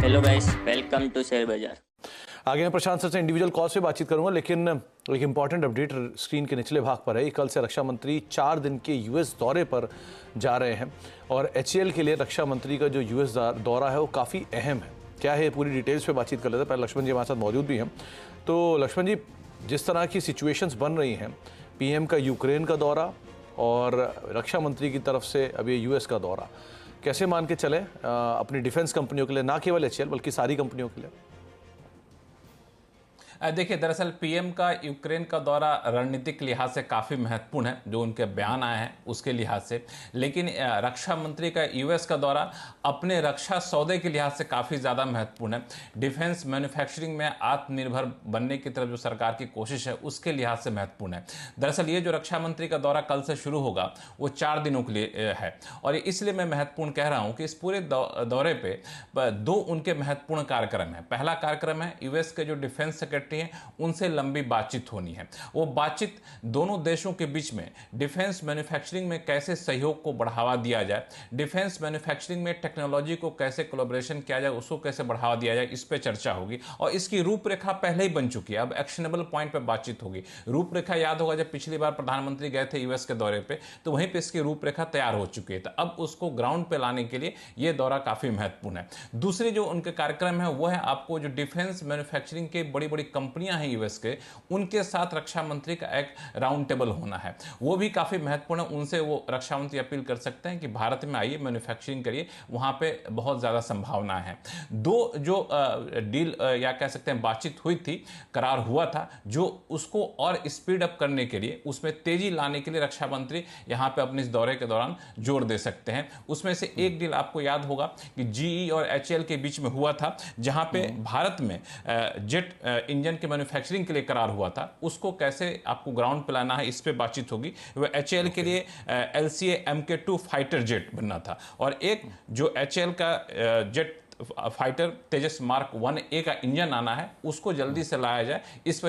Hello guys, welcome to share बाजार। आगे मैं प्रशांत सर से इंडिविजुअल कॉल से बातचीत करूंगा, लेकिन एक इंपॉर्टेंट अपडेट स्क्रीन के निचले भाग पर है। कल से रक्षा मंत्री 4 दिन के यूएस दौरे पर जा रहे हैं और एचएएल के लिए रक्षा मंत्री का जो यूएस दौरा है वो काफ़ी अहम है। क्या है पूरी डिटेल्स पे बातचीत कर लेते हैं। पहले लक्ष्मण जी हमारे साथ मौजूद भी हैं। तो लक्ष्मण जी, जिस तरह की सिचुएशंस बन रही हैं, पीएम का यूक्रेन का दौरा और रक्षा मंत्री की तरफ से अभी यूएस का दौरा, कैसे मान के चले अपनी डिफेंस कंपनियों के लिए, ना केवल एचएएल बल्कि सारी कंपनियों के लिए? देखिए, दरअसल पीएम का यूक्रेन का दौरा रणनीतिक लिहाज से काफ़ी महत्वपूर्ण है, जो उनके बयान आए हैं उसके लिहाज से। लेकिन रक्षा मंत्री का यूएस का दौरा अपने रक्षा सौदे के लिहाज से काफ़ी ज़्यादा महत्वपूर्ण है। डिफेंस मैन्युफैक्चरिंग में आत्मनिर्भर बनने की तरफ जो सरकार की कोशिश है उसके लिहाज से महत्वपूर्ण है। दरअसल ये जो रक्षा मंत्री का दौरा कल से शुरू होगा वो 4 दिनों के लिए है, और इसलिए मैं महत्वपूर्ण कह रहा हूँ कि इस पूरे दौरे पे 2 उनके महत्वपूर्ण कार्यक्रम हैं। पहला कार्यक्रम है यूएस के जो डिफेंस सेक्रेटरी हैं उनसे लंबी बातचीत होनी है। वो बातचीत दोनों देशों के बीच में डिफेंस मैन्युफैक्चरिंग में कैसे सहयोग को बढ़ावा दिया जाए, डिफेंस मैन्युफैक्चरिंग में टेक्नोलॉजी को कैसे कोलैबोरेशन किया जाए, उसको कैसे बढ़ावा दिया जाए, इस पे चर्चा होगी। और इसकी रूपरेखा पहले ही बन चुकी है, अब एक्शनेबल पॉइंट पे बातचीत होगी। रूपरेखा याद होगा, जब पिछली बार प्रधानमंत्री गए थे यूएस के दौरे पे तो वहीं पे इसकी रूपरेखा तैयार हो चुकी है। तो अब उसको ग्राउंड पे लाने के लिए ये दौरा काफी महत्वपूर्ण है। दूसरी जो उनके कार्यक्रम है वो है, आपको जो डिफेंस मैन्युफैक्चरिंग के बड़ी बड़ी कंपनियां हैं यूएस के, उनके साथ रक्षा मंत्री का एक राउंड टेबल होना है। वो भी काफी महत्वपूर्ण है। उनसे वो रक्षा मंत्री अपील कर सकते हैं कि भारत में आइए, मैन्युफैक्चरिंग करिए, वहां पे बहुत ज्यादा संभावना है। दो जो डील या कह सकते हैं बातचीत हुई थी, करार हुआ था, जो उसको और स्पीड अप करने के लिए, उसमें तेजी लाने के लिए रक्षा मंत्री यहां पे अपने इस दौरे के दौरान जोर दे सकते हैं। उसमें से एक डील आपको याद होगा कि जीई और एचएएल के बीच में हुआ था, जहां पे भारत में जेट इंजन के मैन्युफैक्चरिंग के लिए करार हुआ था, उसको कैसे आपको ग्राउंड पे लाना है, इस पे बातचीत होगी। वह एचएएल के लिए एलसीए MK2 फाइटर जेट बनना था, और एक जो एचएएल का जेट फाइटर तेजस मार्क 1A का इंजन आना है, उसको जल्दी से लाया जाए। इस